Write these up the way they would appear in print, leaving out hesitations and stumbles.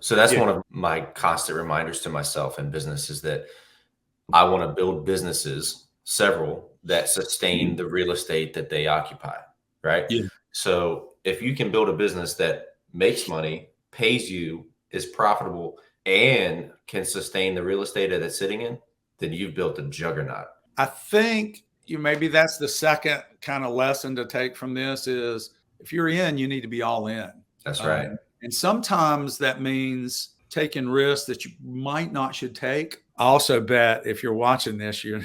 So that's one of my constant reminders to myself in business is that I want to build businesses, several that sustain the real estate that they occupy, right? Yeah. So if you can build a business that makes money, pays you, is profitable, and can sustain the real estate that it's sitting in, then you've built a juggernaut. I think maybe that's the second kind of lesson to take from this is if you're in, you need to be all in. That's right. And sometimes that means taking risks that you might not should take. I also bet if you're watching this, you're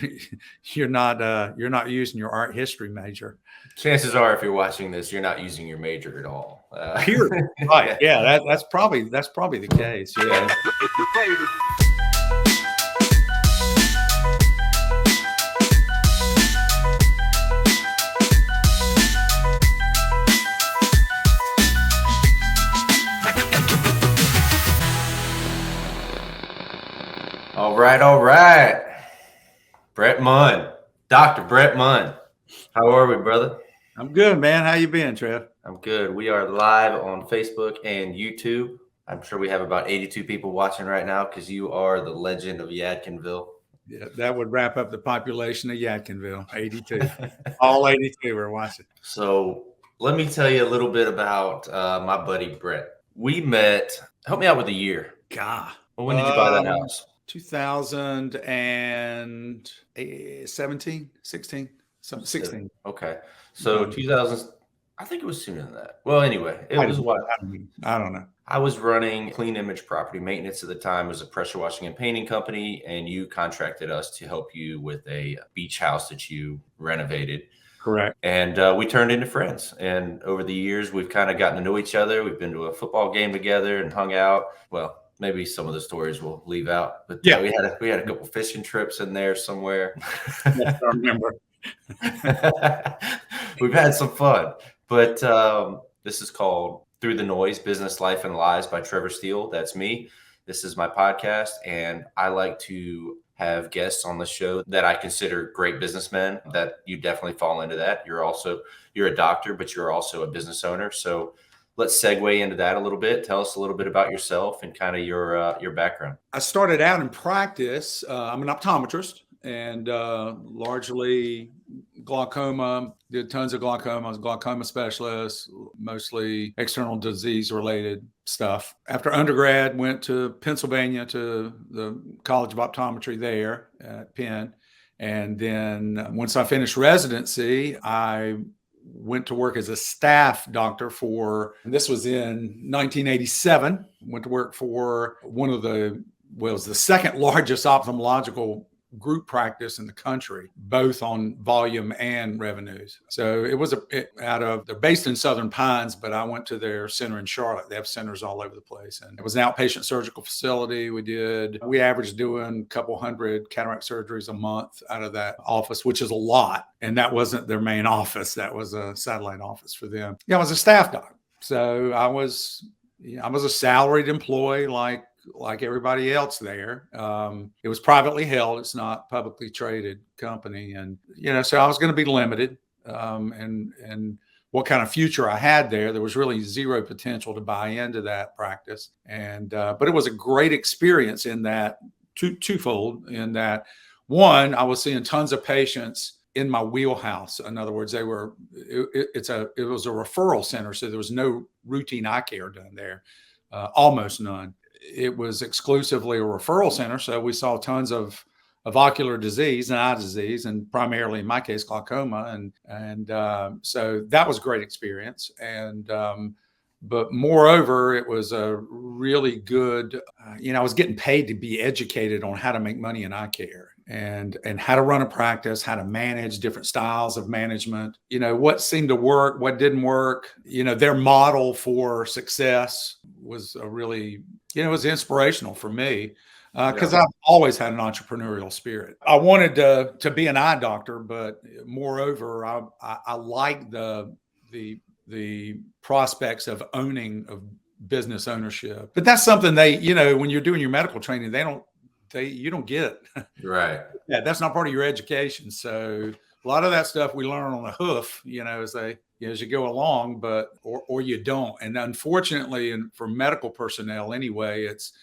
not using your art history major. Chances are, if you're watching this, you're not using your major at all. Period. Right? Yeah, that's probably the case. Yeah. All right. Brett Munn, Dr. Brett Munn. How are we, brother? I'm good, man. How you been, Trev? I'm good. We are live on Facebook and YouTube. I'm sure we have about 82 people watching right now because you are the legend of Yadkinville. Yeah, that would wrap up the population of Yadkinville, 82. All 82 are watching. So let me tell you a little bit about my buddy, Brett. We met, help me out with the year. God. Well, when did you buy that house? 2017, 16, 16. Okay. So 2000, I think it was sooner than that. Well, anyway, it was what? I don't know. I was running Clean Image Property Maintenance at the time. It was a pressure washing and painting company, and you contracted us to help you with a beach house that you renovated. Correct. And we turned into friends. And over the years, we've kind of gotten to know each other. We've been to a football game together and hung out. Well, maybe some of the stories we'll leave out, but yeah, we had a couple fishing trips in there somewhere. Yes, I remember. We've had some fun, but this is called Through the Noise, Business, Life, and Lies by Trevor Steele. That's me. This is my podcast, and I like to have guests on the show that I consider great businessmen. That you definitely fall into that. You're a doctor, but you're also a business owner. So let's segue into that a little bit. Tell us a little bit about yourself and kind of your background. I started out in practice. I'm an optometrist and largely glaucoma, did tons of glaucoma. I was a glaucoma specialist, mostly external disease related stuff. After undergrad, went to Pennsylvania to the College of Optometry there at Penn. And then once I finished residency, I went to work as a staff doctor this was in 1987, went to work for it was the second largest ophthalmological group practice in the country, both on volume and revenues. So it was they're based in Southern Pines, but I went to their center in Charlotte. They have centers all over the place. And it was an outpatient surgical facility. We averaged doing a couple hundred cataract surgeries a month out of that office, which is a lot. And that wasn't their main office. That was a satellite office for them. Yeah, I was a staff doc. So I was a salaried employee like everybody else there. It was privately held. It's not publicly traded company. And, so I was going to be limited. And what kind of future I had there was really zero potential to buy into that practice. And, but it was a great experience in that twofold in that one, I was seeing tons of patients in my wheelhouse. In other words, it was a referral center. So there was no routine eye care done there, almost none. It was exclusively a referral center. So we saw tons of ocular disease and eye disease, and primarily in my case, glaucoma. And so that was a great experience. And, but moreover, it was a really good, I was getting paid to be educated on how to make money in eye care and how to run a practice, how to manage different styles of management, what seemed to work, what didn't work, their model for success was a really, it was inspirational for me because I've always had an entrepreneurial spirit. I wanted to be an eye doctor, but moreover, I liked the prospects of business ownership. But that's something when you're doing your medical training, you don't get. Right. Yeah, that's not part of your education. So a lot of that stuff we learn on the hoof, as they as you go along, or you don't. And unfortunately, and for medical personnel anyway, it's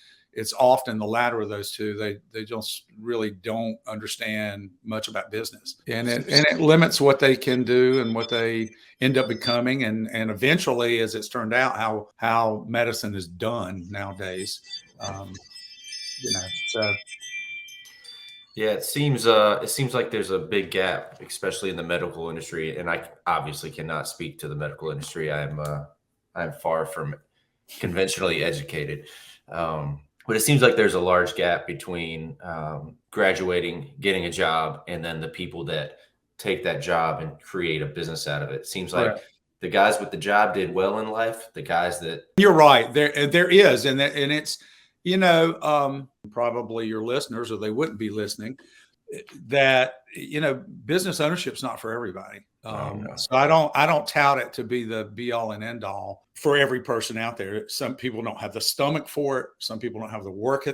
often the latter of those two. They just really don't understand much about business, and it limits what they can do and what they end up becoming, and eventually, as it's turned out, how medicine is done nowadays. So. Yeah, it seems like there's a big gap, especially in the medical industry. And I obviously cannot speak to the medical industry. I'm far from conventionally educated. But it seems like there's a large gap between graduating, getting a job, and then the people that take that job and create a business out of it. It seems like the guys with the job did well in life. The guys that You're right. There is, and it's, probably your listeners, or they wouldn't be listening, that business ownership is not for everybody. No. So I don't tout it to be the be all and end all for every person out there. Some people don't have the stomach for it. Some people don't have the work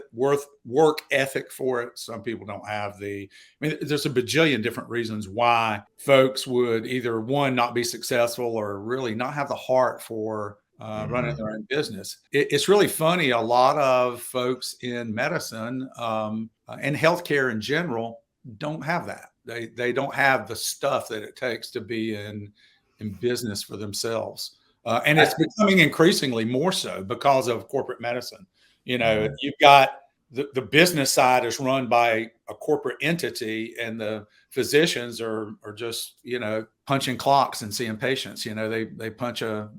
ethic for it. Some people don't have there's a bajillion different reasons why folks would either, one, not be successful, or really not have the heart for running their own business. It's really funny. A lot of folks in medicine and healthcare in general don't have that. They don't have the stuff that it takes to be in business for themselves. And it's becoming increasingly more so because of corporate medicine. You've got the business side is run by a corporate entity, and the physicians are just, punching clocks and seeing patients. They punch a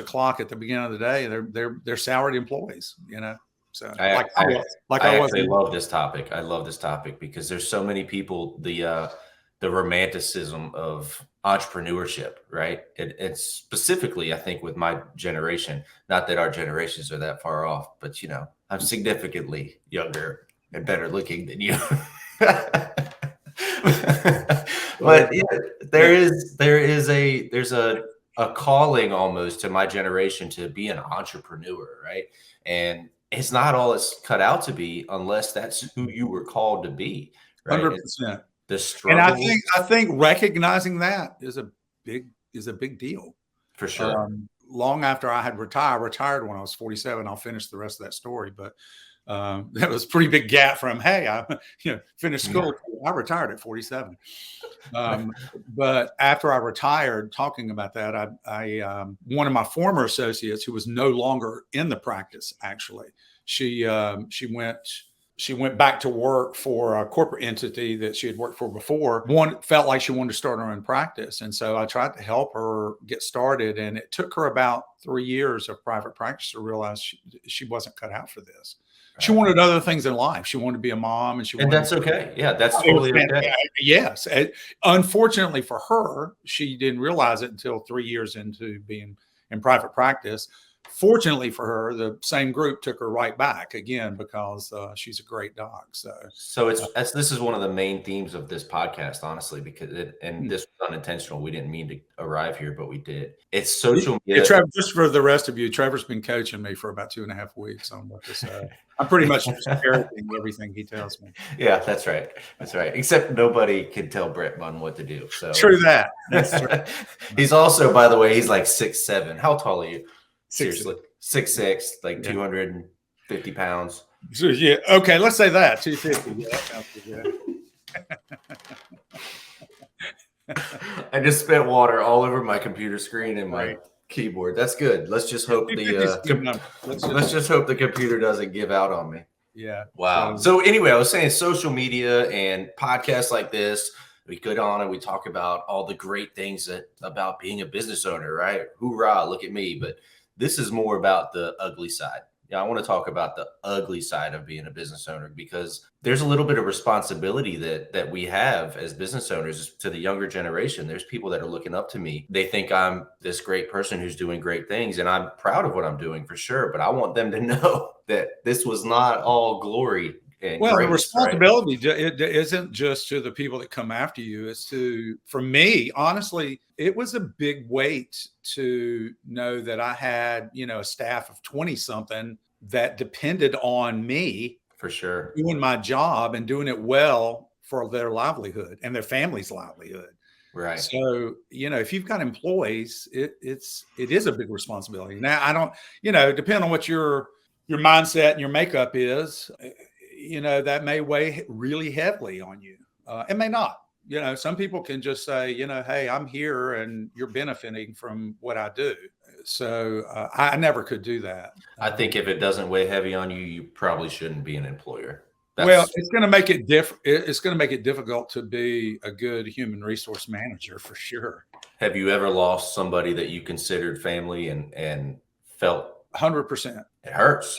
clock at the beginning of the day. They're salaried employees, So I actually love this topic. I love this topic because there's so many people, the romanticism of entrepreneurship, right? It's specifically, I think, with my generation, not that our generations are that far off, but I'm significantly younger and better looking than you. But there's a calling almost to my generation to be an entrepreneur, right? And it's not all it's cut out to be unless that's who you were called to be, right? 100%. The struggle. And I think recognizing that is a big deal. For sure. Long after I had retired when I was 47. I'll finish the rest of that story, but that was a pretty big gap from, hey, I finished school. I retired at 47. But after I retired, talking about that, I one of my former associates, who was no longer in the practice, actually, she went back to work for a corporate entity that she had worked for before. One felt like she wanted to start her own practice. And so I tried to help her get started. And it took her about 3 years of private practice to realize she wasn't cut out for this. She wanted other things in life. She wanted to be a mom, and that's okay. Yeah, that's totally okay. Yes. Unfortunately for her, she didn't realize it until 3 years into being in private practice. Fortunately for her, the same group took her right back again because she's a great dog. So this is one of the main themes of this podcast, honestly, because this was unintentional. We didn't mean to arrive here, but we did. It's social media. Trevor, just for the rest of you, Trevor's been coaching me for about 2.5 weeks on what to say. I'm pretty much parroting everything he tells me. Yeah, that's right. That's right. Except nobody can tell Brett Munn what to do. So true that. That's true. He's also, by the way, he's like 6'7". How tall are you? 6'6", Seriously, 6'6", like 250 pounds. So, yeah. Okay, let's say that 250. Yeah, that sounds good. I just spent water all over my computer screen and my keyboard. That's good. Let's just hope let's just hope the computer doesn't give out on me. Yeah. Wow. So anyway, I was saying social media and podcasts like this, we get on and we talk about all the great things about being a business owner, right? Hoorah, look at me. But this is more about the ugly side. Yeah, I want to talk about the ugly side of being a business owner, because there's a little bit of responsibility that we have as business owners to the younger generation. There's people that are looking up to me. They think I'm this great person who's doing great things, and I'm proud of what I'm doing for sure. But I want them to know that this was not all glory. Well, the responsibility it isn't just to the people that come after you. It's for me, honestly, it was a big weight to know that I had, a staff of 20 something that depended on me for sure, doing my job and doing it well for their livelihood and their family's livelihood. Right. So, if you've got employees, it is a big responsibility. Now, I don't, depending on what your mindset and your makeup is, that may weigh really heavily on you. It may not. Some people can just say, hey, I'm here and you're benefiting from what I do. So I never could do that. I think if it doesn't weigh heavy on you, you probably shouldn't be an employer. Well, That's it's going to make it It's going to make it difficult to be a good human resource manager for sure. Have you ever lost somebody that you considered family and felt 100%. it hurts?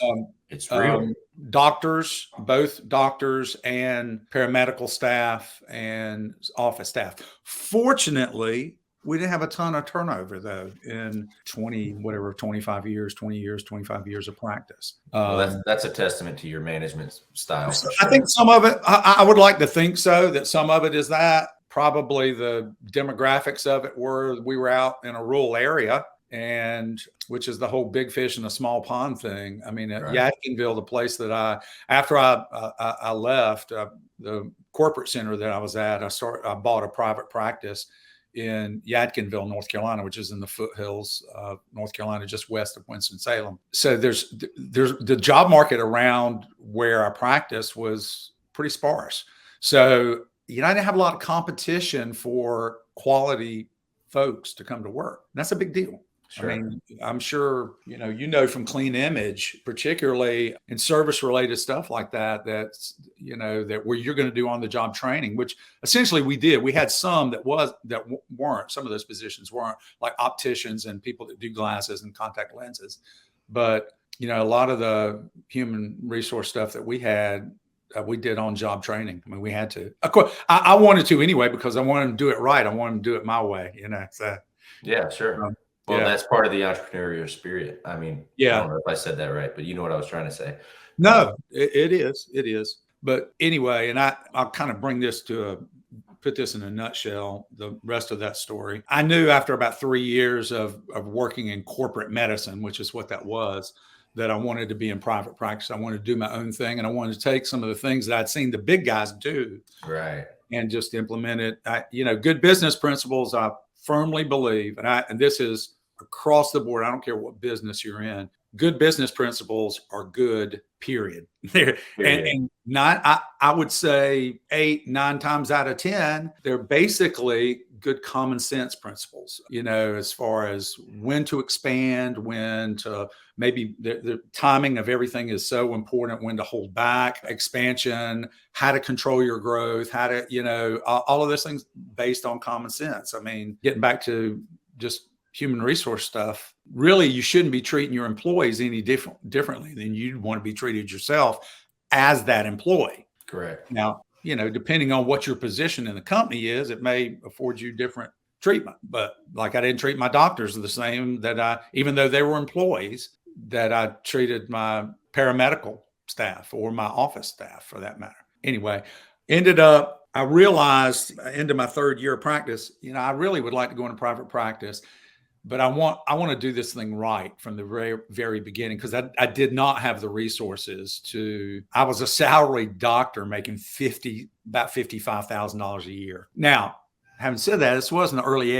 It's real. Doctors, both doctors and paramedical staff and office staff. Fortunately, we didn't have a ton of turnover though in 25 years of practice. Well, that's a testament to your management style. For sure. I think some of it, I would like to think so, that some of it is that. Probably the demographics of it were we were out in a rural area, and which is the whole big fish in a small pond thing. I mean, at Yadkinville, the place that after I left the corporate center that I was at, I bought a private practice in Yadkinville, North Carolina, which is in the foothills of North Carolina, just west of Winston-Salem. So there's the job market around where I practiced was pretty sparse. So I didn't have a lot of competition for quality folks to come to work. That's a big deal. Sure. I mean, I'm sure, from Clean Image, particularly in service related stuff like that, that's, that where you're going to do on the job training, which essentially we did. We had some that weren't, some of those positions weren't, like opticians and people that do glasses and contact lenses. But, a lot of the human resource stuff that we had, we did on job training. I mean, we had to. Of course, I wanted to anyway because I wanted to do it right. I wanted to do it my way. So. Yeah, sure. Well, that's part of the entrepreneurial spirit. I mean, I don't know if I said that right, but you know what I was trying to say. No, it is. It is. But anyway, and I'll kind of put this in a nutshell, the rest of that story. I knew after about 3 years of working in corporate medicine, which is what that was, that I wanted to be in private practice. I wanted to do my own thing, and I wanted to take some of the things that I'd seen the big guys do, right, and just implement it. Good business principles, I firmly believe, and this is across the board. I don't care what business you're in. Good business principles are good, period. And not, I would say 8, 9 times out of 10, they're basically good common sense principles, as far as when to expand, when to maybe the timing of everything is so important, when to hold back expansion, how to control your growth, how to, all of those things based on common sense. I mean, getting back to just human resource stuff, really, you shouldn't be treating your employees any differently than you'd want to be treated yourself as that employee. Correct. Now, depending on what your position in the company is, it may afford you different treatment. But like I didn't treat my doctors the same even though they were employees, that I treated my paramedical staff or my office staff for that matter. Anyway, I realized into my 3rd year of practice, I really would like to go into private practice. But I want to do this thing right from the very, very beginning, because I did not have the resources I was a salaried doctor making about $55,000 a year. Now, having said that, this was in the early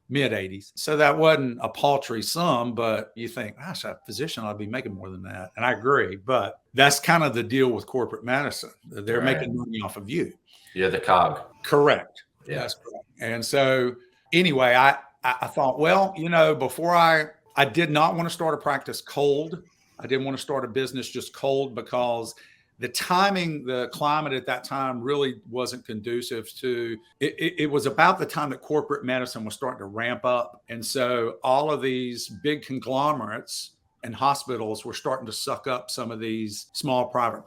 mid 80s. So that wasn't a paltry sum, but you think, gosh, a physician ought to be making more than that. And I agree, but that's kind of the deal with corporate medicine. They're making money off of you. You're the cog. Correct. Yeah. That's correct. And so anyway, I thought, well, before I did not want to start a practice cold. I didn't want to start a business just cold, because the timing, the climate at that time really wasn't conducive to it. It was about the time that corporate medicine was starting to ramp up. And so all of these big conglomerates and hospitals were starting to suck up some of these small private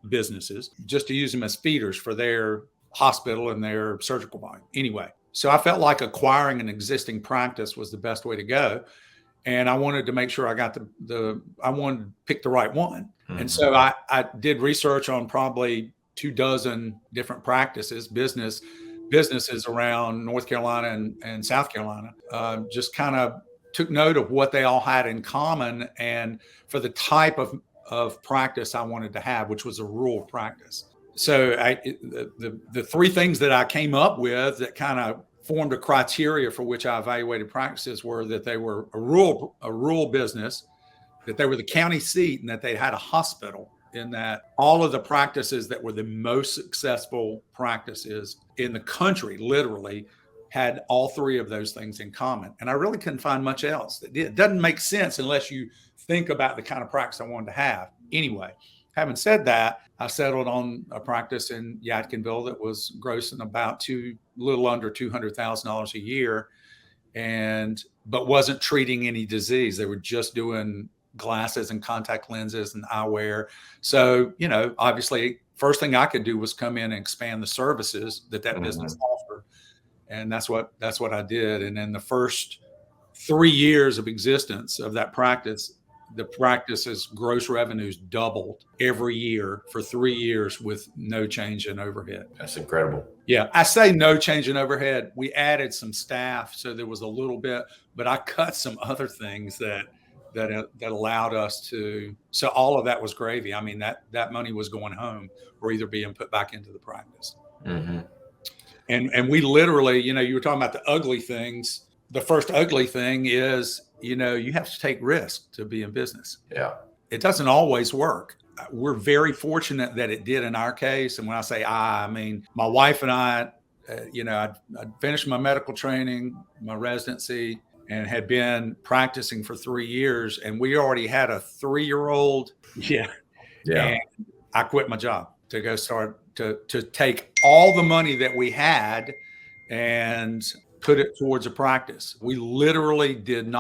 businesses, just to use them as feeders for their hospital and their surgical volume. Anyway, so I felt like acquiring an existing practice was the best way to go. And I wanted to make sure I got I wanted to pick the right one. Mm-hmm. And so I did research on probably 24 different businesses around North Carolina and South Carolina. Just kind of took note of what they all had in common, and for the type of practice I wanted to have, which was a rural practice. So the three things that I came up with that kind of formed a criteria for which I evaluated practices were that they were a rural business, that they were the county seat, and that they had a hospital, in that all of the practices that were the most successful practices in the country literally had all three of those things in common. And I really couldn't find much else that did. It doesn't make sense unless you think about the kind of practice I wanted to have. Anyway, having said that, I settled on a practice in Yadkinville that was grossing about a little under $200,000 a year, but wasn't treating any disease. They were just doing glasses and contact lenses and eyewear. So, obviously, first thing I could do was come in and expand the services that business offered. And that's what I did. And in the first 3 years of existence of that practice, the practice's gross revenues doubled every year for 3 years with no change in overhead. That's incredible. Yeah, I say no change in overhead. We added some staff, so there was a little bit, but I cut some other things that allowed us to. So all of that was gravy. I mean, that money was going home or either being put back into the practice. Mm-hmm. And we literally, you were talking about the ugly things. The first ugly thing is, you have to take risk to be in business. Yeah. It doesn't always work. We're very fortunate that it did in our case. And when I say I mean, my wife and I, I'd finished my medical training, my residency, and had been practicing for 3 years. And we already had a 3-year-old. Yeah. And I quit my job to go start to take all the money that we had and put it towards a practice. We literally didn't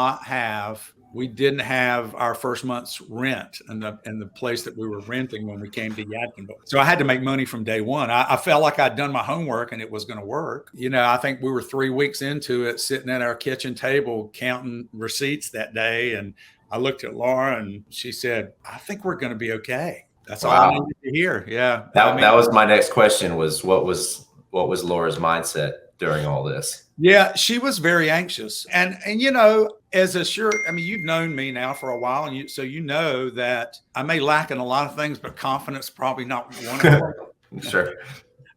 have our first month's rent in the place that we were renting when we came to Yadkinville. So I had to make money from day one. I felt like I'd done my homework and it was going to work. I think we were 3 weeks into it, sitting at our kitchen table, counting receipts that day. And I looked at Laura and she said, "I think we're going to be okay." That's all I needed to hear. Yeah. That was my next question, was what was Laura's mindset during all this? Yeah, she was very anxious. And you've known me now for a while, and so that I may lack in a lot of things, but confidence probably not one of them. Sure.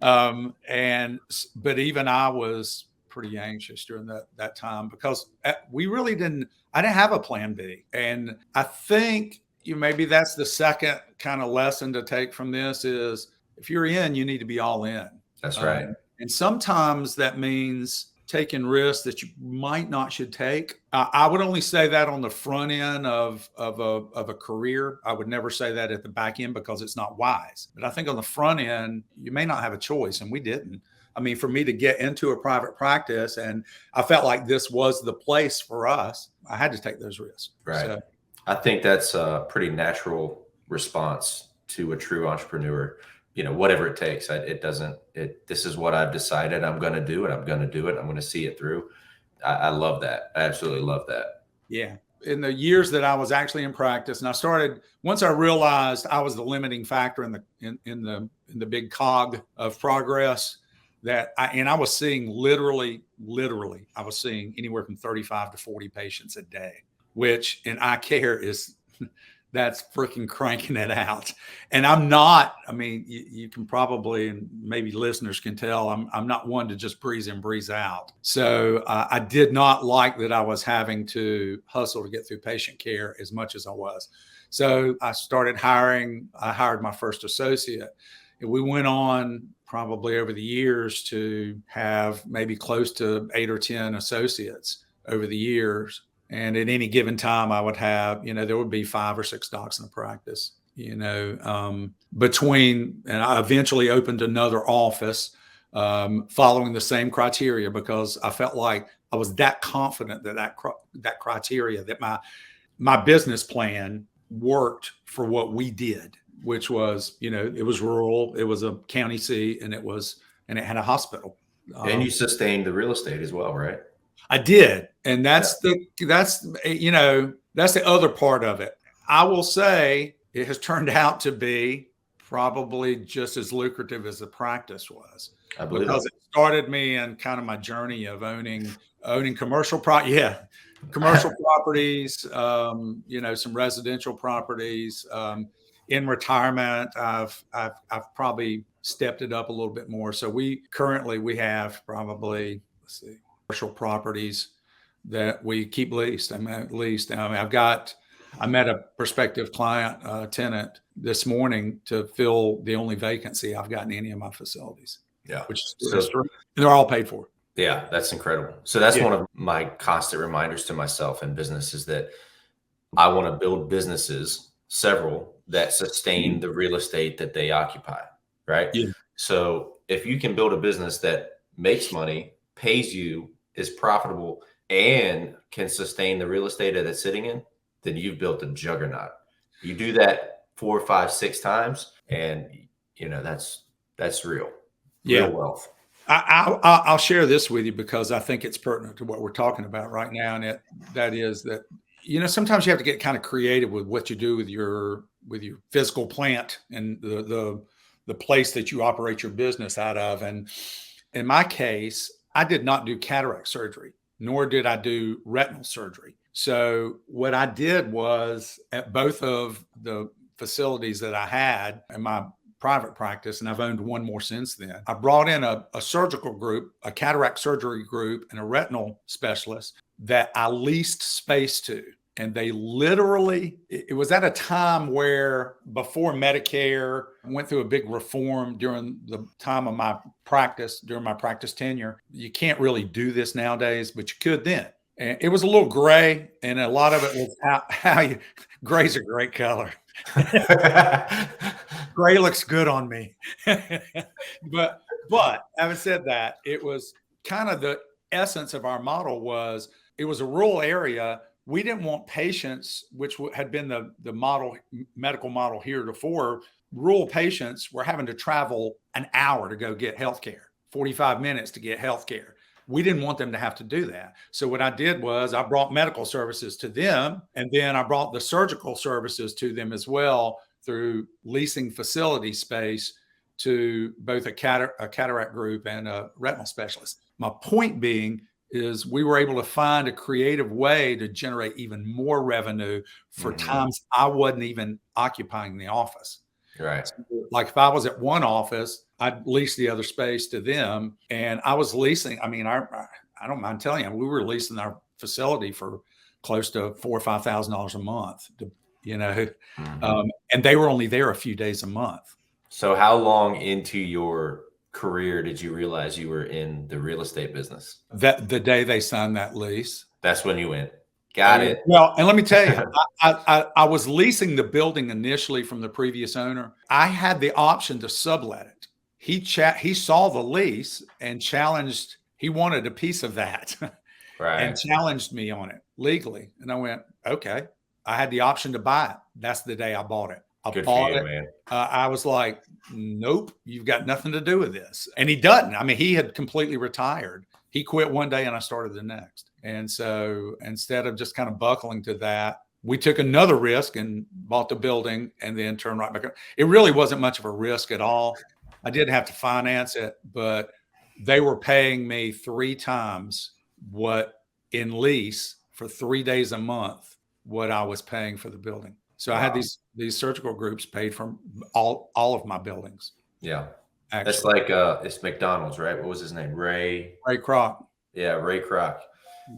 But even I was pretty anxious during that time because I didn't have a plan B. And I think maybe that's the second kind of lesson to take from this is, if you're in, you need to be all in. That's right. And sometimes that means taking risks that you might not should take. I would only say that on the front end of a career. I would never say that at the back end because it's not wise. But I think on the front end, you may not have a choice, and we didn't. I mean, for me to get into a private practice, and I felt like this was the place for us, I had to take those risks. Right. So, I think that's a pretty natural response to a true entrepreneur. Whatever it takes, this is what I've decided I'm going to do, and I'm going to do it. I'm going to see it through. I love that. I absolutely love that. Yeah. In the years that I was actually in practice, and once I realized I was the limiting factor in the big cog of progress, I was seeing literally, I was seeing anywhere from 35 to 40 patients a day, which in eye care that's freaking cranking it out. And I'm not, you can probably, and maybe listeners can tell, I'm not one to just breeze in, breeze out. So I did not like that I was having to hustle to get through patient care as much as I was. So I started hiring. I hired my first associate. And we went on probably over the years to have maybe close to 8 or 10 associates over the years. And at any given time, I would have, there would be 5 or 6 docs in the practice, and I eventually opened another office following the same criteria because I felt like I was that confident that criteria, that my business plan worked for what we did, which was, it was rural, it was a county seat, and it had a hospital. And you sustained the real estate as well, right? I did. And that's the other part of it. I will say it has turned out to be probably just as lucrative as the practice was. I believe because it started me in kind of my journey of owning commercial properties, some residential properties. In retirement, I've probably stepped it up a little bit more. So we have probably, let's see, commercial properties that we keep leased. I met a prospective client, tenant this morning to fill the only vacancy I've got in any of my facilities. Yeah. Which is true. And they're all paid for. Yeah, that's incredible. So that's one of my constant reminders to myself in business is that I want to build businesses, several, that sustain the real estate that they occupy, right? Yeah. So if you can build a business that makes money, pays you, is profitable, and can sustain the real estate that it's sitting in, then you've built a juggernaut. You do that 4, 5, 6 times, and that's real wealth. I'll share this with you because I think it's pertinent to what we're talking about right now, and that is that sometimes you have to get kind of creative with what you do with your physical plant and the place that you operate your business out of. And in my case, I did not do cataract surgery, nor did I do retinal surgery. So what I did was at both of the facilities that I had in my private practice, and I've owned one more since then, I brought in a surgical group, a cataract surgery group, and a retinal specialist that I leased space to. And they literally, it was at a time where before Medicare went through a big reform during the time of my practice, during my practice tenure. You can't really do this nowadays, but you could then. And it was a little gray, and a lot of it was how gray's a great color. Gray looks good on me. But having said that, it was kind of the essence of our model was it was a rural area. We didn't want patients, which had been the medical model heretofore. Rural patients were having to travel an hour to go get healthcare, 45 minutes to get healthcare. We didn't want them to have to do that. So what I did was I brought medical services to them, and then I brought the surgical services to them as well through leasing facility space to both a cataract group and a retinal specialist. My point being is we were able to find a creative way to generate even more revenue for times I wasn't even occupying the office. Right. So, like if I was at one office, I'd lease the other space to them, and I was leasing. I mean, I don't mind telling you, we were leasing our facility for close to $4,000 or $5,000 a month. And they were only there a few days a month. So, how long into your career did you realize you were in the real estate business? That the day they signed that lease. That's when you went. Got it. Well, and let me tell you, I was leasing the building initially from the previous owner. I had the option to sublet it. He saw the lease and challenged. He wanted a piece of that, right? And challenged me on it legally. And I went, okay. I had the option to buy it. That's the day I bought it. Good for you, man. I was like, nope, you've got nothing to do with this. And he doesn't. I mean, he had completely retired. He quit one day and I started the next. And so instead of just kind of buckling to that, we took another risk and bought the building and then turned right back up. It really wasn't much of a risk at all. I did have to finance it, but they were paying me 3 times what in lease for 3 days a month, what I was paying for the building. So I had these surgical groups paid from all of my buildings. Yeah. Actually. That's like it's McDonald's, right? What was his name? Ray Kroc. Yeah, Ray Kroc.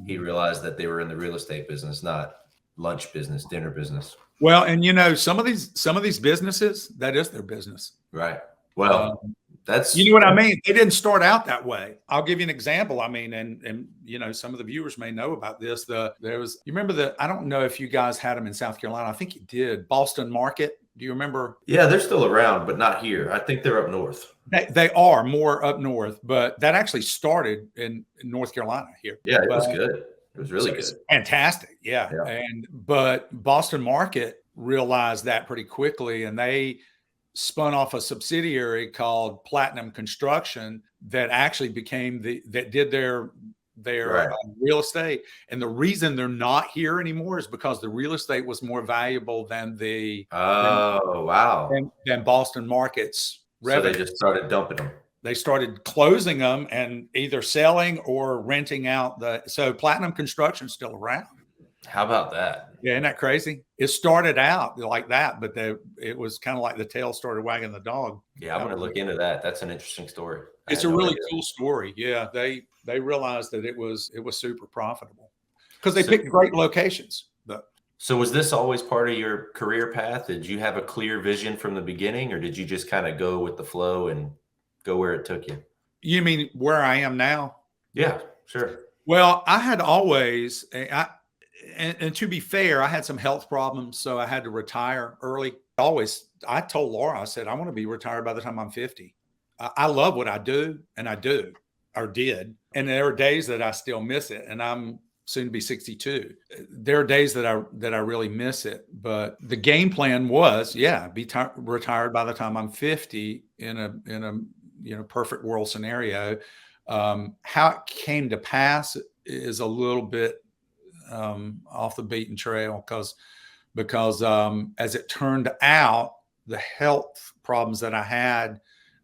He realized that they were in the real estate business, not lunch business, dinner business. Well, and some of these businesses, that is their business. Right. Well, that's what I mean. They didn't start out that way. I'll give you an example. I mean, and some of the viewers may know about this. You remember I don't know if you guys had them in South Carolina. I think you did. Boston Market. Do you remember? Yeah, they're still around, but not here. I think they're up north. They are more up north, but that actually started in North Carolina here. Yeah, it was good. It was really good. Fantastic. Yeah. But Boston Market realized that pretty quickly, and they spun off a subsidiary called Platinum Construction that actually became that did their real estate. And the reason they're not here anymore is because the real estate was more valuable than than Boston Market's revenue. So they just started dumping them. They started closing them and either selling or renting out so Platinum Construction's still around. How about that? Yeah, isn't that crazy? It started out like that, but it was kind of like the tail started wagging the dog. Yeah, I'm going to look into that. That's an interesting story. I It's had a no really idea. cool story. Yeah, they realized that it was super profitable because they So, picked great locations. But so was this always part of your career path? Did you have a clear vision from the beginning, or did you just kind of go with the flow and go where it took you? you mean where I am now? Yeah, sure. Well, I had always, and to be fair, I had some health problems, so I had to retire early. I told Laura, I said, I want to be retired by the time I'm 50. I love what I do, and I do, or did. And there are days that I still miss it, and I'm soon to be 62. There are days that I really miss it. But the game plan was, yeah, retired by the time I'm 50 in a perfect world scenario. How it came to pass is a little bit off the beaten trail because as it turned out, the health problems that I had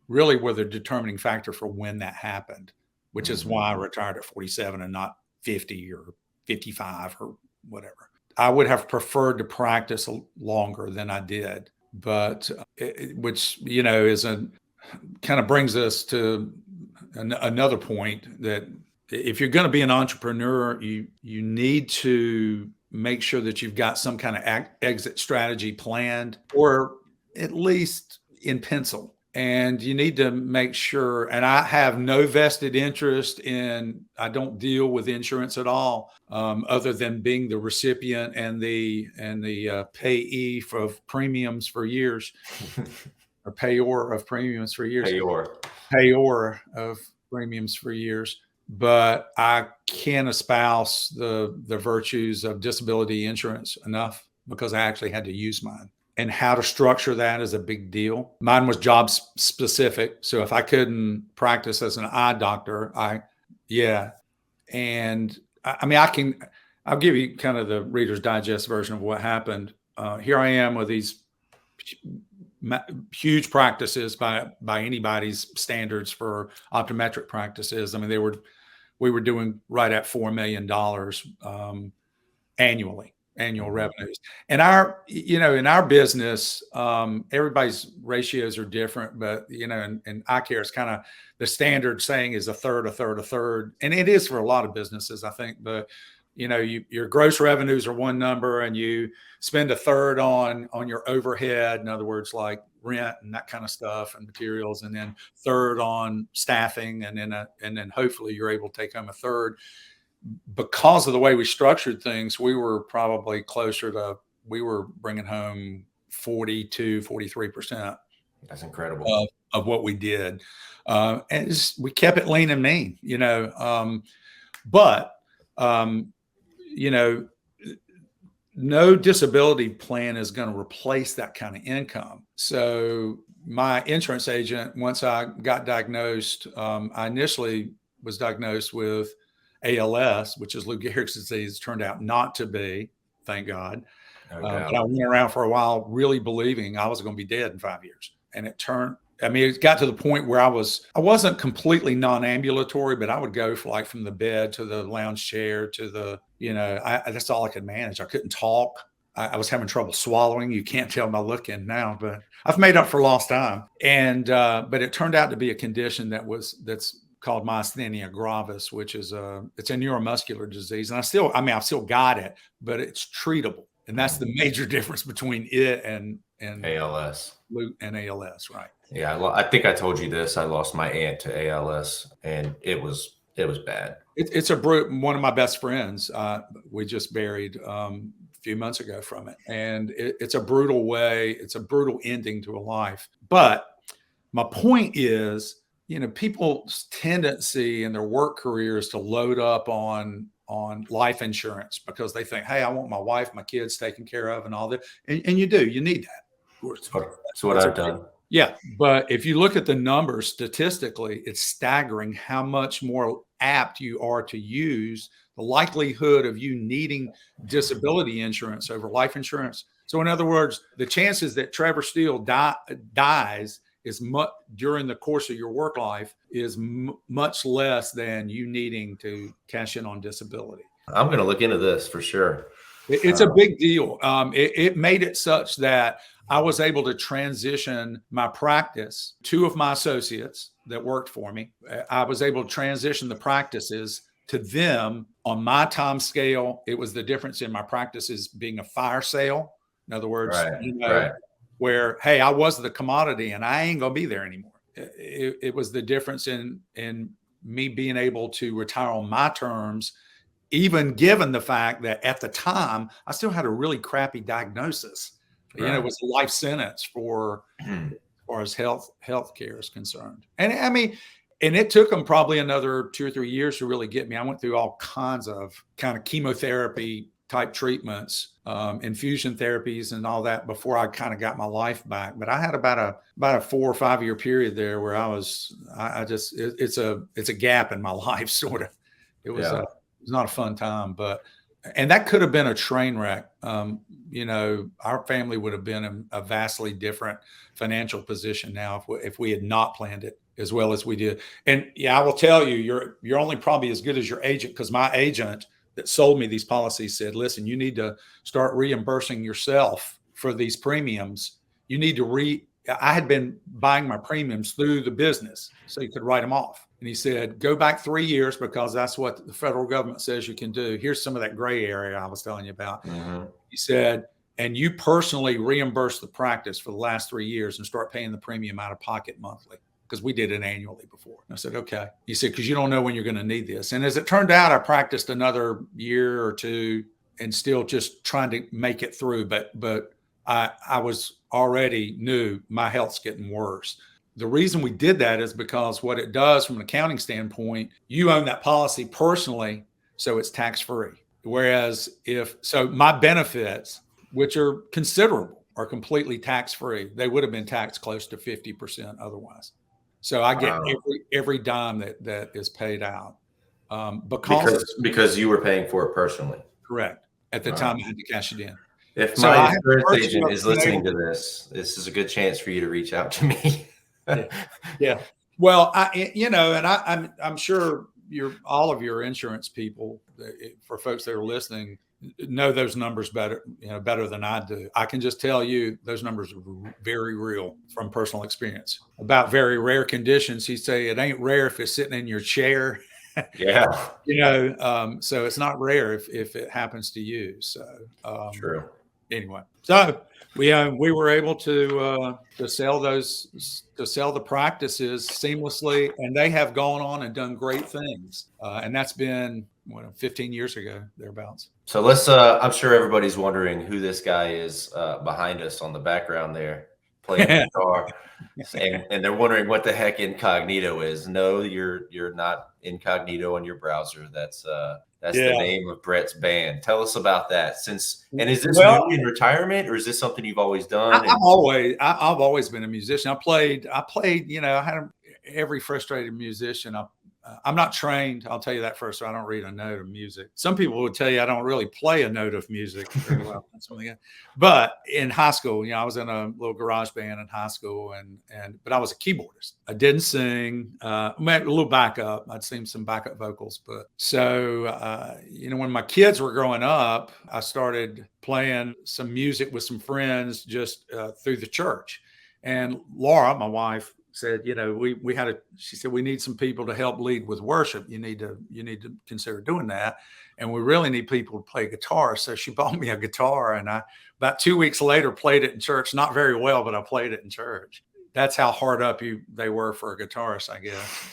really were the determining factor for when that happened, which is why I retired at 47 and not 50 or 55 or whatever. I would have preferred to practice longer than I did, but which, is kind of brings us to another point that if you're going to be an entrepreneur, you need to make sure that you've got some kind of exit strategy planned, or at least in pencil. And you need to make sure, and I have no vested interest I don't deal with insurance at all, other than being the recipient and the payee of premiums for years, or payor of premiums for years. Payor of premiums for years. But I can espouse the virtues of disability insurance enough because I actually had to use mine. And how to structure that is a big deal. Mine was job specific. So if I couldn't practice as an eye doctor, And I mean, I'll give you kind of the Reader's Digest version of what happened. Here I am with these huge practices by anybody's standards for optometric practices. I mean, we were doing right at $4 million annual revenues. And in our business, everybody's ratios are different, but in eye care, it's kind of the standard saying is a third, a third, a third. And it is for a lot of businesses, I think, but your gross revenues are one number and you spend a third on your overhead. In other words, like rent and that kind of stuff and materials, and then third on staffing. And then hopefully you're able to take home a third. Because of the way we structured things, we were probably we were bringing home 43%. That's incredible. Of what we did. And we kept it lean and mean, but no disability plan is going to replace that kind of income. So my insurance agent, once I got diagnosed, I initially was diagnosed with ALS, which is Lou Gehrig's disease, turned out not to be, thank God. But I went around for a while really believing I was going to be dead in 5 years. And it got to the point where I wasn't completely non-ambulatory, but I would go from the bed to the lounge chair to that's all I could manage. I couldn't talk. I was having trouble swallowing. You can't tell by looking now, but I've made up for lost time. And, but it turned out to be a condition that's called myasthenia gravis, which is it's a neuromuscular disease. And I've still got it, but it's treatable. And that's the major difference between it and ALS. And ALS, right? Yeah, I think I told you this. I lost my aunt to ALS, and it was bad. It's one of my best friends. We just buried a few months ago from it, and it's a brutal way. It's a brutal ending to a life. But my point is, people's tendency in their work careers to load up on life insurance because they think, hey, I want my wife, my kids taken care of and all that. And you do, you need that. That's what I've done. Yeah. But if you look at the numbers statistically, it's staggering how much more apt you are to use the likelihood of you needing disability insurance over life insurance. So in other words, the chances that Trevor Steele dies is during the course of your work life is much less than you needing to cash in on disability. I'm going to look into this for sure. It's a big deal. It made it such that I was able to transition my practice. Two of my associates that worked for me, I was able to transition the practices to them on my time scale. It was the difference in my practices being a fire sale. In other words, Right. where, hey, I was the commodity and I ain't going to be there anymore. It was the difference in me being able to retire on my terms, even given the fact that at the time I still had a really crappy diagnosis. Right. It was a life sentence for as far as health care is concerned. And I mean, and it took them probably another 2 or 3 years to really get me. I went through all kinds of kind of chemotherapy type treatments, infusion therapies and all that before I kind of got my life back. But I had about a 4 or 5 year period there where it's a gap in my life, sort of. It was not a fun time, and that could have been a train wreck. Our family would have been in a vastly different financial position now if we had not planned it as well as we did. And I will tell you, you're only probably as good as your agent, because my agent that sold me these policies said, listen, you need to start reimbursing yourself for these premiums. You need to I had been buying my premiums through the business so you could write them off. And he said, go back 3 years, because that's what the federal government says you can do. Here's some of that gray area I was telling you about. Mm-hmm. He said, and you personally reimburse the practice for the last 3 years and start paying the premium out of pocket monthly, because we did it annually before. And I said, okay. He said, because you don't know when you're going to need this. And as it turned out, I practiced another year or two and still just trying to make it through. But I was already knew my health's getting worse. The reason we did that is because what it does from an accounting standpoint, you own that policy personally, so it's tax-free. Whereas my benefits, which are considerable, are completely tax-free. They would have been taxed close to 50% otherwise. So I get every dime that is paid out because you were paying for it personally. Correct. At the time I had to cash it in. If my insurance agent is listening to this is a good chance for you to reach out to me. Yeah. Well, I'm sure all of your insurance people, for folks that are listening, know those numbers better than I do. I can just tell you those numbers are very real from personal experience. About very rare conditions, he'd say it ain't rare if it's sitting in your chair. Yeah. So it's not rare if it happens to you. So true. Anyway, so we were able to sell the practices seamlessly, and they have gone on and done great things. And that's been 15 years ago, thereabouts. So let's I'm sure everybody's wondering who this guy is behind us on the background there playing guitar. And they're wondering what the heck incognito is. No, you're not incognito on your browser. That's the name of Brett's band. Tell us about that. And is this new in retirement, or is this something you've always done? I've always been a musician. I played. I had every frustrated musician. I'm not trained. I'll tell you that first. So I don't read a note of music. Some people would tell you I don't really play a note of music very well. But in high school, I was in a little garage band in high school, but I was a keyboardist. I didn't sing. A little backup. I'd sing some backup vocals. But so when my kids were growing up, I started playing some music with some friends just through the church. And Laura, my wife, said, she said, we need some people to help lead with worship. You need to consider doing that. And we really need people to play guitar. So she bought me a guitar, and I, about 2 weeks later, played it in church. Not very well, but I played it in church. That's how hard up they were for a guitarist, I guess.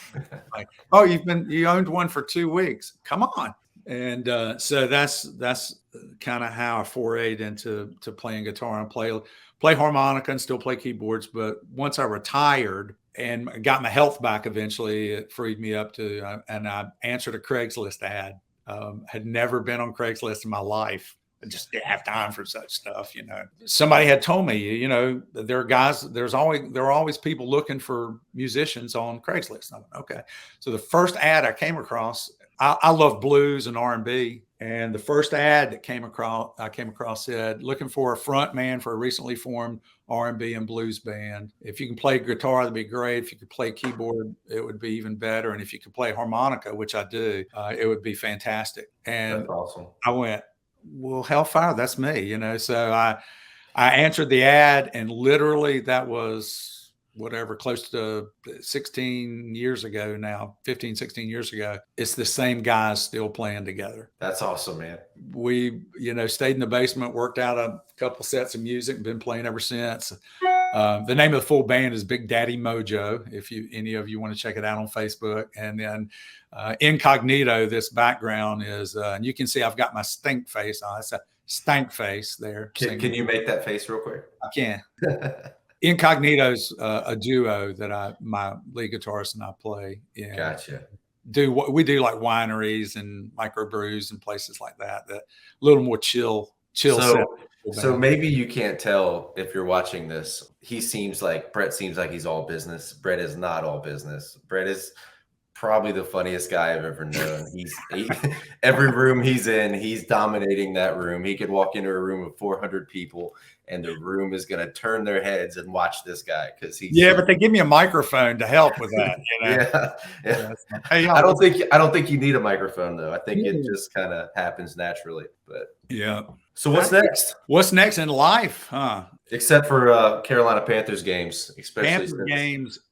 Like, oh, you owned one for 2 weeks. Come on. And so that's kind of how I forayed into playing guitar and play harmonica and still play keyboards. But once I retired and got my health back, eventually it freed me up and I answered a Craigslist ad. Had never been on Craigslist in my life. I just didn't have time for such stuff. Somebody had told me, there are always people looking for musicians on Craigslist. I went, okay. So the first ad I came across, I love blues and R&B. And the first ad that I came across said, looking for a front man for a recently formed R&B and blues band. If you can play guitar, that'd be great. If you could play keyboard, it would be even better. And if you could play harmonica, which I do, it would be fantastic. And that's awesome. I went, well, hellfire, that's me, So I answered the ad, and literally that was whatever, close to 16 years ago now, 15, 16 years ago. It's the same guys still playing together. That's awesome, man. We, stayed in the basement, worked out a couple sets of music, been playing ever since. The name of the full band is Big Daddy Mojo, if any of you want to check it out on Facebook. And then incognito, this background is, and you can see I've got my stink face on. It's a stank face there. Can you make that face real quick? I can. Incognito's a duo that my lead guitarist and I play in. Gotcha. We do like wineries and microbrews and places like that. A little more chill. So maybe you can't tell if you're watching this. Brett seems like he's all business. Brett is not all business. Brett is probably the funniest guy I've ever known. Every room he's in, he's dominating that room. He could walk into a room of 400 people and the room is going to turn their heads and watch this guy because but they give me a microphone to help with that. Yeah. Hey, I don't think you need a microphone though. I think it just kind of happens naturally. But yeah. So what's next? What's next in life, huh? Except for Carolina Panthers games, especially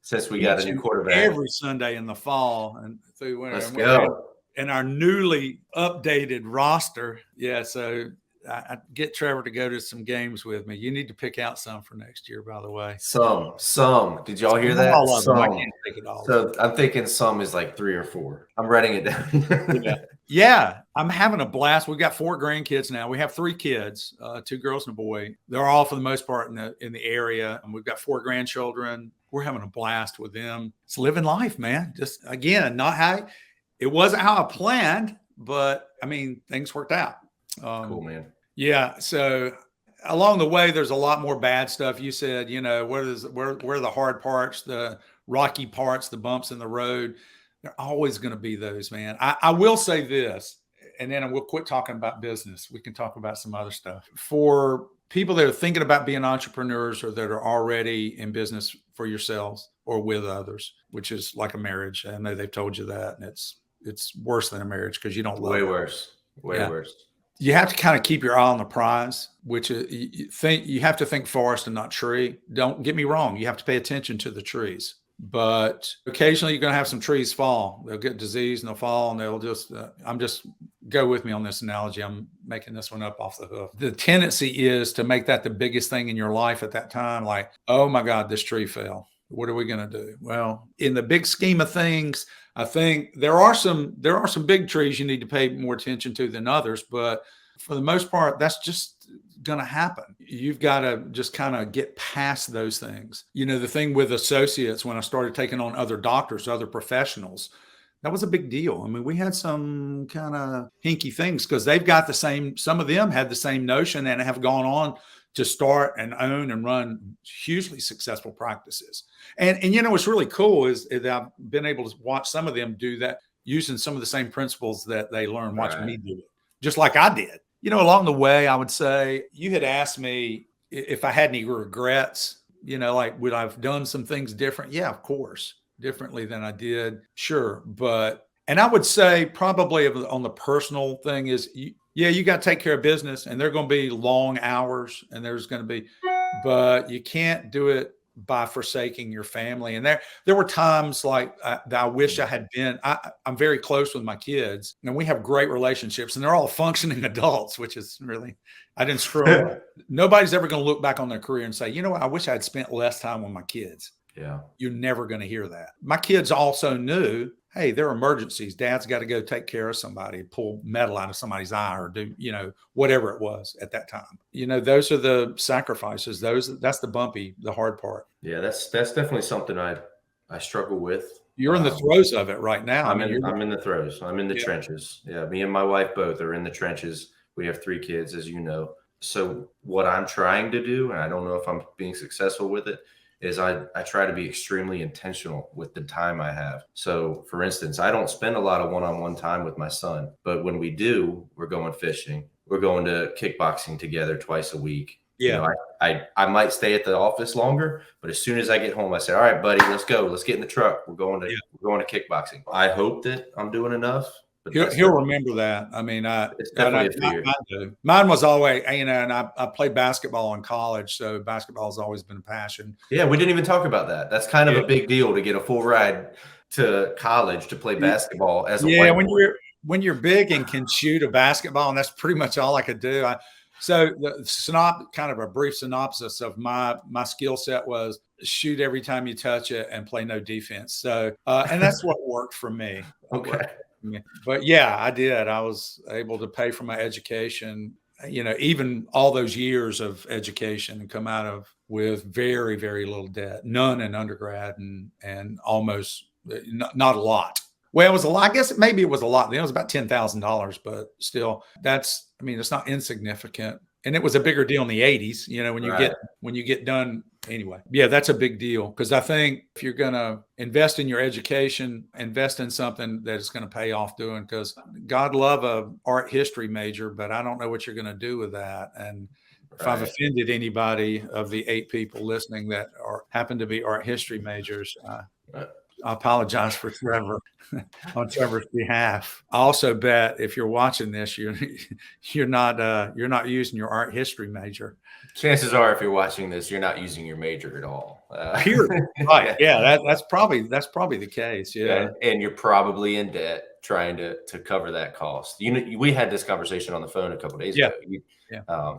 since we got a new quarterback every Sunday in the fall and through winter. Let's go. And our newly updated roster. Yeah, so I get Trevor to go to some games with me. You need to pick out some for next year, by the way. Some. Did y'all hear that? All of them. I can't take it all. So I'm thinking some is like 3 or 4. I'm writing it down. Yeah, I'm having a blast. We've got 4 grandkids now. We have 3 kids, 2 girls and a boy. They're all for the most part in the area, and we've got 4 grandchildren. We're having a blast with them. It's living life, man. Just again, it wasn't how I planned, but I mean, things worked out. Cool, man. Yeah. So along the way, there's a lot more bad stuff. You said, where are the hard parts, the rocky parts, the bumps in the road? There are always going to be those, man. I will say this, and then we'll quit talking about business. We can talk about some other stuff. For people that are thinking about being entrepreneurs or that are already in business for yourselves or with others, which is like a marriage. I know they've told you that, and it's worse than a marriage because you don't love it. Way worse. You have to kind of keep your eye on the prize, which you have to think forest and not tree. Don't get me wrong. You have to pay attention to the trees, but occasionally you're going to have some trees fall. They'll get disease and they'll fall and they'll just, go with me on this analogy. I'm making this one up off the hoof. The tendency is to make that the biggest thing in your life at that time. Like, oh my God, this tree fell. What are we going to do? Well, in the big scheme of things, I think there are some big trees you need to pay more attention to than others, but for the most part, that's just going to happen. You've got to just kind of get past those things. The thing with associates, when I started taking on other doctors, other professionals, that was a big deal. I mean, we had some kind of hinky things because some of them had the same notion and have gone on to start and own and run hugely successful practices. And what's really cool is that I've been able to watch some of them do that using some of the same principles that they learned watching me do it, just like I did. Along the way, I would say you had asked me if I had any regrets, like would I've done some things different? Yeah, of course, differently than I did. Sure. And I would say probably on the personal thing is, you got to take care of business and they're going to be long hours and but you can't do it by forsaking your family. And there were times like that I wish I had been. I'm very close with my kids and we have great relationships and they're all functioning adults, which is really, I didn't screw up. Nobody's ever going to look back on their career and say, you know what, I wish I had spent less time with my kids. Yeah. You're never going to hear that. My kids also knew, hey, there are emergencies. Dad's got to go take care of somebody, pull metal out of somebody's eye or do, whatever it was at that time. Those are the sacrifices. That's the hard part. Yeah, that's definitely something I struggle with. You're in the throes of it right now. I'm in the throes. I'm in the trenches. Yeah, me and my wife both are in the trenches. We have 3 kids, as you know. So what I'm trying to do, and I don't know if I'm being successful with it, is I try to be extremely intentional with the time I have. So for instance, I don't spend a lot of one-on-one time with my son, but when we do, we're going fishing. We're going to kickboxing together twice a week. Yeah. I might stay at the office longer, but as soon as I get home, I say, all right, buddy, let's go. Let's get in the truck. We're going to kickboxing. I hope that I'm doing enough. But He'll remember that. I mean, it's definitely a fear. mine do. Mine was always, and I played basketball in college, so basketball has always been a passion. Yeah, we didn't even talk about that. That's kind of Yeah. a big deal to get a full ride to college to play basketball as a Yeah, white boy. when you're big and can shoot a basketball, and that's pretty much all I could do. So kind of a brief synopsis of my skill set was shoot every time you touch it and play no defense. So and that's what worked for me. Okay. But yeah, I did. I was able to pay for my education, even all those years of education, and come out of with very, very little debt, none in undergrad, and almost not a lot. Well, it was a lot. I guess maybe it was a lot. It was about $10,000, but still, it's not insignificant. And it was a bigger deal in the 80s, when you get done. Anyway, yeah, that's a big deal, because I think if you're going to invest in your education, invest in something that is going to pay off doing, because God love a art history major, but I don't know what you're going to do with that. And if I've offended anybody of the 8 people listening that happen to be art history majors, I apologize for Trevor on Trevor's behalf. I also bet if you're watching this, you're not using your art history major. Chances are, if you're watching this, you're not using your major at all. Right? Yeah, that's probably the case. Yeah, and you're probably in debt trying to cover that cost. We had this conversation on the phone a couple of days ago.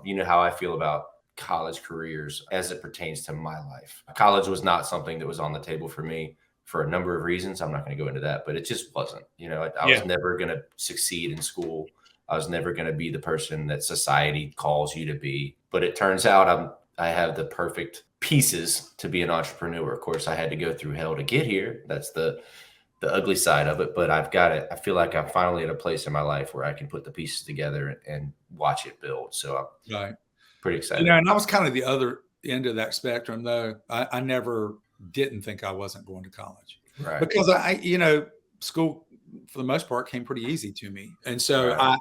You know how I feel about college careers as it pertains to my life. College was not something that was on the table for me, for a number of reasons. I'm not going to go into that, but it just wasn't. I was never going to succeed in school. I was never going to be the person that society calls you to be. But it turns out I have the perfect pieces to be an entrepreneur. Of course, I had to go through hell to get here. That's the ugly side of it. But I've got it. I feel like I'm finally at a place in my life where I can put the pieces together and watch it build. So I'm pretty excited. And I was kind of the other end of that spectrum, though. I never didn't think I wasn't going to college, because school for the most part came pretty easy to me. And so I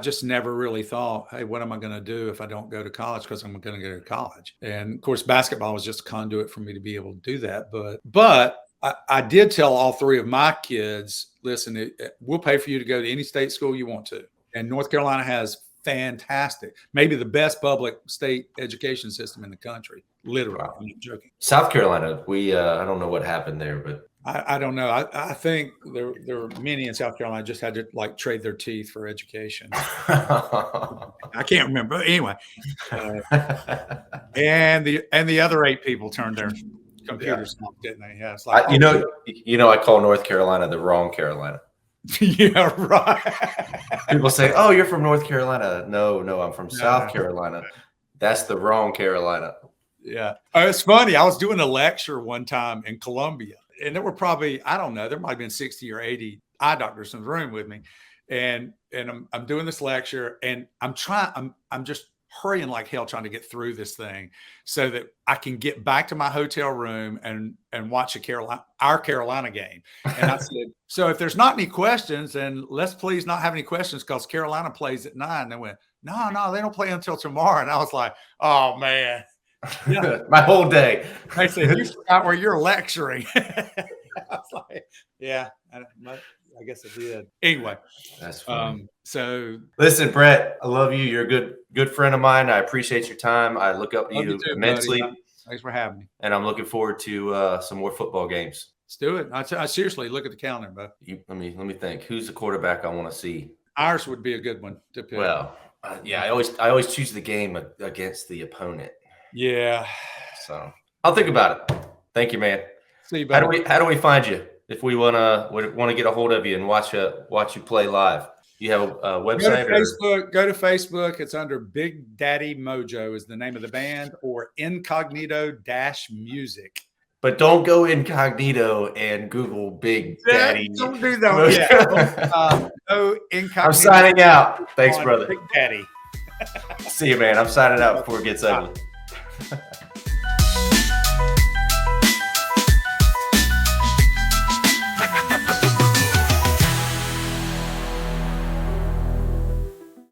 just never really thought, hey, what am I going to do if I don't go to college? Because I'm going to go to college. And of course, basketball was just a conduit for me to be able to do that. But I did tell all 3 of my kids, listen, we'll pay for you to go to any state school you want to. And North Carolina has fantastic, maybe the best public state education system in the country. Literally, I'm not joking. South Carolina, I don't know what happened there, but I don't know. I think there were many in South Carolina just had to trade their teeth for education. I can't remember. But anyway, and the other 8 people turned their computers off, didn't they? Yeah, it's like I call North Carolina the wrong Carolina. Yeah, right. People say, "Oh, you're from North Carolina." No, I'm from South Carolina. That's the wrong Carolina. Yeah. It's funny. I was doing a lecture one time in Columbia, and there were probably, I don't know, there might have been 60 or 80 eye doctors in the room with me. And I'm doing this lecture, and I'm just hurrying like hell trying to get through this thing so that I can get back to my hotel room and watch our Carolina game. And I said, so if there's not any questions, then let's please not have any questions, because Carolina plays at 9. And they went, no, they don't play until tomorrow. And I was like, oh man. Yeah. My whole day. I said, you forgot where you're lecturing. I was like, yeah, I guess I did. Anyway, that's funny. So listen, Brett, I love you. You're a good friend of mine. I appreciate your time. I look up to you immensely. Buddy. Thanks for having me. And I'm looking forward to some more football games. Let's do it. I seriously look at the calendar, bud. Let me think. Who's the quarterback I want to see? Ours would be a good one to pick. Well, I always choose the game against the opponent. Yeah. So I'll think about it. Thank you, man. See you, buddy. How do we find you if we want to get a hold of you and watch you play live? You have a website? Go to Facebook. It's under Big Daddy Mojo is the name of the band, or Incognito-Music. But don't go incognito and Google Big Daddy. Don't do that. No incognito. I'm signing out. Thanks, brother. Big Daddy. See you, man. I'm signing out before it gets ugly.